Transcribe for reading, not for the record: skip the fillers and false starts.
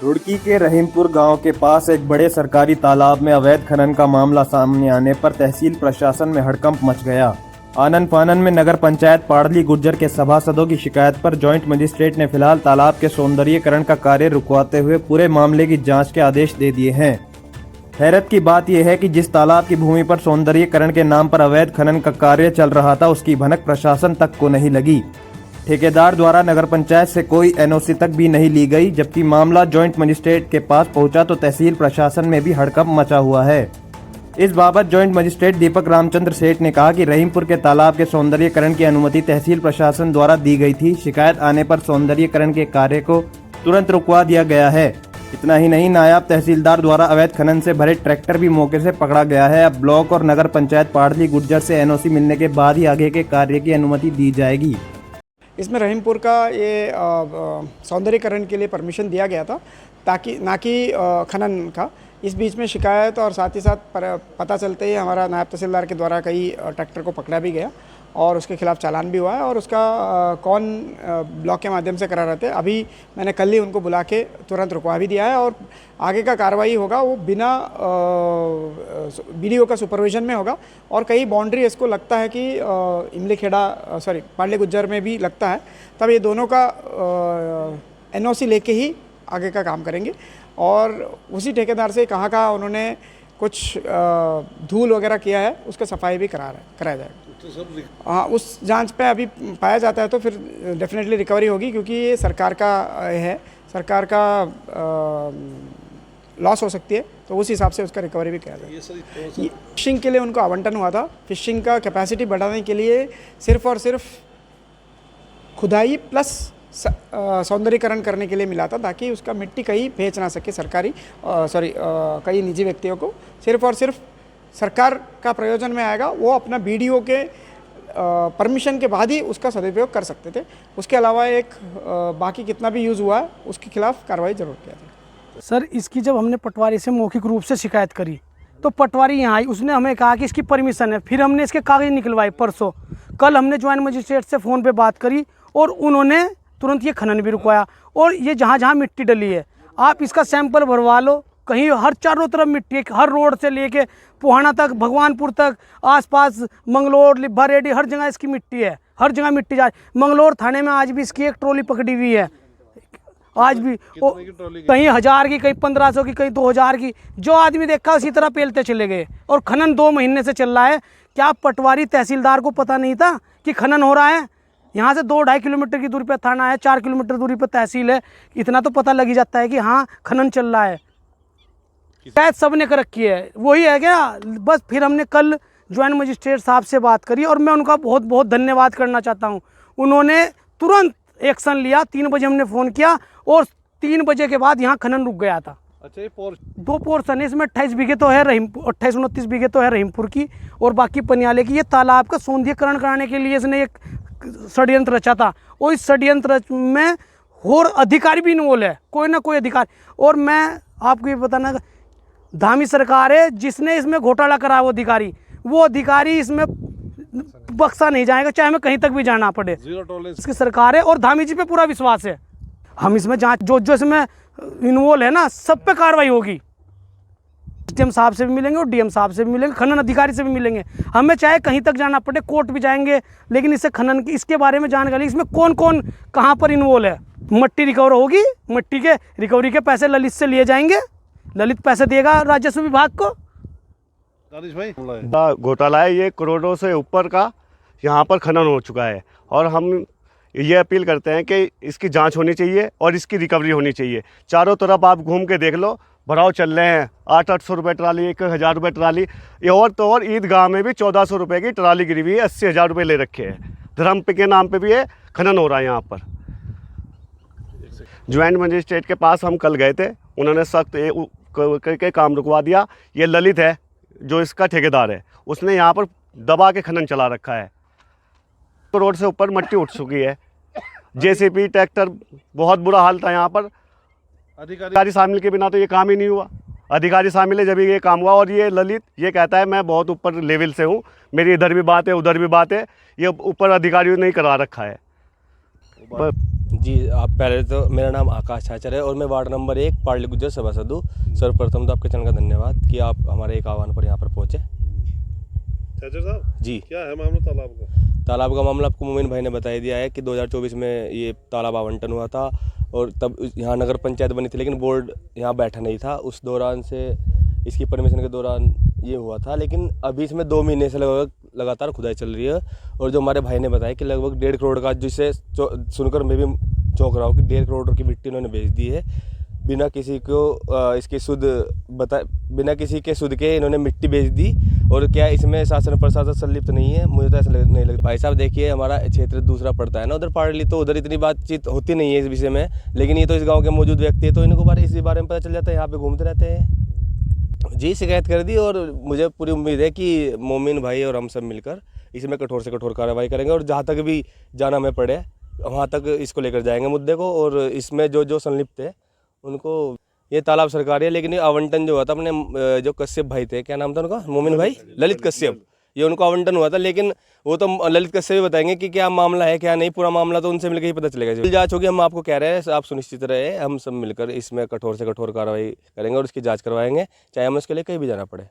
रुड़की के रहीमपुर गांव के पास एक बड़े सरकारी तालाब में अवैध खनन का मामला सामने आने पर तहसील प्रशासन में हड़कंप मच गया। आनन फानन में नगर पंचायत पाड़ली गुर्जर के सभासदों की शिकायत पर जॉइंट मजिस्ट्रेट ने फिलहाल तालाब के सौंदर्यीकरण का कार्य रुकवाते हुए पूरे मामले की जांच के आदेश दे दिए हैं। हैरत की बात यह है कि जिस तालाब की भूमि पर सौंदर्यीकरण के नाम पर अवैध खनन का कार्य चल रहा था, उसकी भनक प्रशासन तक को नहीं लगी। ठेकेदार द्वारा नगर पंचायत से कोई एनओसी तक भी नहीं ली गई। जबकि मामला जॉइंट मजिस्ट्रेट के पास पहुंचा तो तहसील प्रशासन में भी हड़कंप मचा हुआ है। इस बाबत जॉइंट मजिस्ट्रेट दीपक रामचंद्र सेठ ने कहा कि रहीमपुर के तालाब के सौंदर्यीकरण की अनुमति तहसील प्रशासन द्वारा दी गई थी। शिकायत आने पर सौंदर्यीकरण के कार्य को तुरंत रुकवा दिया गया है। इतना ही नहीं, नायब तहसीलदार द्वारा अवैध खनन से भरे ट्रैक्टर भी मौके से पकड़ा गया है। अब ब्लॉक और नगर पंचायत पाड़ली गुर्जर से एनओसी मिलने के बाद ही आगे के कार्य की अनुमति दी जाएगी। इसमें रहीमपुर का ये सौंदर्यीकरण के लिए परमिशन दिया गया था, ताकि ना कि खनन का। इस बीच में शिकायत और साथ ही साथ पता चलते ही हमारा नायब तहसीलदार के द्वारा कई ट्रैक्टर को पकड़ा भी गया और उसके खिलाफ चालान भी हुआ है। और उसका कौन ब्लॉक के माध्यम से करा रहे थे, अभी मैंने कल ही उनको बुला के तुरंत रुकवा भी दिया है। और आगे का कार्रवाई होगा वो बिना बीडीओ का सुपरविजन में होगा। और कई बाउंड्री इसको लगता है कि इमली खेड़ा पाड़ली गुज्जर में भी लगता है, तब ये दोनों का एनओसी लेके ही आगे का काम करेंगे। और उसी ठेकेदार से कहाँ उन्होंने कुछ धूल वगैरह किया है, उसका सफाई भी कराया जाएगा। तो हाँ, उस जांच पे अभी पाया जाता है तो फिर डेफिनेटली रिकवरी होगी, क्योंकि ये सरकार का है, सरकार का लॉस हो सकती है, तो उस हिसाब से उसका रिकवरी भी किया जाएगा। फिशिंग के लिए उनको आवंटन हुआ था। फिशिंग का कैपेसिटी बढ़ाने के लिए सिर्फ और सिर्फ खुदाई प्लस सौंदर्यीकरण करने के लिए मिला था, ताकि उसका मिट्टी कहीं बेच ना सके कई निजी व्यक्तियों को। सिर्फ और सिर्फ सरकार का प्रयोजन में आएगा, वो अपना बीडीओ के परमिशन के बाद ही उसका सदुपयोग कर सकते थे। उसके अलावा बाकी कितना भी यूज़ हुआ है उसके खिलाफ कार्रवाई जरूर किया जाए। सर, इसकी जब हमने पटवारी से मौखिक रूप से शिकायत करी तो पटवारी यहाँ आई, उसने हमें कहा कि इसकी परमिशन है। फिर हमने इसके कागज निकलवाए परसों। कल हमने ज्वाइंट मजिस्ट्रेट से फ़ोन पे बात करी और उन्होंने तुरंत ये खनन भी रुकवाया। और ये जहाँ जहाँ मिट्टी डली है, आप इसका सैंपल भरवा लो। कहीं हर चारों तरफ मिट्टी है, हर रोड से लेके पुहाना तक, भगवानपुर तक, आसपास मंगलोर, लिब्बा रेडी, हर जगह इसकी मिट्टी है। हर जगह मिट्टी जा रही। मंगलोर थाने में आज भी इसकी एक ट्रॉली पकड़ी हुई है। आज भी कहीं 1000 की, कहीं 1500 की, कहीं 2000 की। जो आदमी देखा उसी तरह पेलते चले गए। और खनन 2 महीने से चल रहा है। क्या पटवारी तहसीलदार को पता नहीं था कि खनन हो रहा है? यहाँ से 2-2.5 किलोमीटर की दूरी पर थाना है, 4 किलोमीटर दूरी पर तहसील है। इतना तो पता लग ही जाता है कि हाँ, खनन चल रहा है। शायद सब ने कर रखी है, वही है क्या। बस फिर हमने कल ज्वाइंट मजिस्ट्रेट साहब से बात करी और मैं उनका बहुत बहुत धन्यवाद करना चाहता हूँ। उन्होंने तुरंत एक्शन लिया। 3 बजे हमने फ़ोन किया और 3 बजे के बाद यहाँ खनन रुक गया था। अच्छा, ये 2 पोर्शन है इसमें। 28 बीघे तो है रहीमपुर, 28-29 बीघे तो है रहीमपुर की और बाकी पनियाले की। ये तालाब का सौंदर्यीकरण कराने के लिए इसने एक षड्यंत्र रचा था। और इस षड्यंत्र में और अधिकारी भी इन्वॉल्व है, कोई ना कोई अधिकारी। और मैं आपको ये बताना, धामी सरकार है जिसने इसमें घोटाला करा। वो अधिकारी इसमें बख्शा नहीं जाएगा, चाहे हमें कहीं तक भी जाना पड़े। इसकी सरकार है और धामी जी पे पूरा विश्वास है। हम इसमें जांच जो इसमें इन्वॉल्व है ना, सब पे कार्रवाई होगी। एसडीएम साहब से भी मिलेंगे और डीएम साहब से भी मिलेंगे, खनन अधिकारी से भी मिलेंगे। हमें चाहे कहीं तक जाना पड़े, कोर्ट भी जाएंगे, लेकिन इससे खनन की, इसके बारे में जानकारी, इसमें कौन कौन कहाँ पर इन्वॉल्व है। मट्टी रिकवर होगी, मट्टी के रिकवरी के पैसे ललित से लिए जाएंगे। ललित पैसे देगा राजस्व विभाग को। घोटाला है ये, करोड़ों से ऊपर का यहाँ पर खनन हो चुका है। और हम ये अपील करते हैं कि इसकी जांच होनी चाहिए और इसकी रिकवरी होनी चाहिए। चारों तरफ आप घूम के देख लो, भराव चल रहे हैं। 800-800 रुपये ट्राली, 1000 रुपये ट्राली। ये और ईदगाह में भी 1400 रुपये की ट्राली गिरी हुई है। 80,000 रुपये ले रखे हैं। धर्म के नाम पे भी ये खनन हो रहा है यहाँ पर। ज्वाइंट मजिस्ट्रेट के पास हम कल गए थे, उन्होंने सख्त करके काम रुकवा दिया। ये ललित है जो इसका ठेकेदार है, उसने यहाँ पर दबा के खनन चला रखा है। तो रोड से ऊपर मिट्टी उठ चुकी है। जेसीबी, ट्रैक्टर, बहुत बुरा हाल था यहाँ पर। अधिकारी शामिल के बिना तो ये काम ही नहीं हुआ। अधिकारी शामिल है जब ये काम हुआ। और ये ललित ये कहता है मैं बहुत ऊपर लेवल से हूँ, मेरी इधर भी बात है उधर भी बात है। ये ऊपर अधिकारियों ने ही करा रखा है। जी आप पहले तो मेरा नाम आकाश छाचर है और मैं वार्ड नंबर 1 पार्ली गुज्जर सभासद हूँ। सर्वप्रथम तो आपके चैनल का धन्यवाद कि आप हमारे एक आह्वान पर यहाँ पर पहुँचे। छाचर साहब जी क्या है मामला तालाब का? तालाब का मामला आपको मोमिन भाई ने बता ही दिया है कि 2024 में ये तालाब आवंटन हुआ था और तब यहाँ नगर पंचायत बनी थी, लेकिन बोर्ड यहाँ बैठा नहीं था। उस दौरान से इसकी परमिशन के दौरान ये हुआ था, लेकिन अभी इसमें 2 महीने से लगभग लगातार खुदाई चल रही है। और जो हमारे भाई ने बताया कि लगभग 1.5 करोड़ का, जिसे सुनकर मैं भी चौंक रहा हूँ कि 1.5 करोड़ की मिट्टी उन्होंने बेच दी है बिना किसी को इसकी बिना किसी के सुध के इन्होंने मिट्टी बेच दी। और क्या इसमें शासन प्रशासन संलिप्त नहीं है? मुझे तो ऐसा नहीं लगता। भाई साहब देखिए, हमारा क्षेत्र दूसरा पड़ता है ना उधर पार्ली, तो उधर इतनी बातचीत होती नहीं है इस विषय में, लेकिन ये तो इस गांव के मौजूद व्यक्ति है तो इनको इस बारे में पता चल जाता है, यहाँ पे घूमते रहते हैं। जी शिकायत कर दी और मुझे पूरी उम्मीद है कि मोमिन भाई और हम सब मिलकर इसमें कठोर से कठोर कार्रवाई करेंगे और जहाँ तक भी जाना हमें पड़े वहाँ तक इसको लेकर जाएंगे मुद्दे को। और इसमें जो संलिप्त है उनको, ये तालाब सरकारी है लेकिन ये आवंटन जो हुआ था अपने जो कश्यप भाई थे, क्या नाम था उनका, मोमिन भाई, ललित कश्यप, ये उनको आवंटन हुआ था। लेकिन वो तो ललित कश्यप ही बताएंगे कि क्या मामला है क्या नहीं। पूरा मामला तो उनसे मिलकर ही पता चलेगा। जांच होगी, हम आपको कह रहे हैं, आप सुनिश्चित रहे, हम सब मिलकर इसमें कठोर से कठोर कार्रवाई करेंगे और उसकी जाँच करवाएंगे, चाहे हमें उसके लिए कहीं भी जाना पड़े।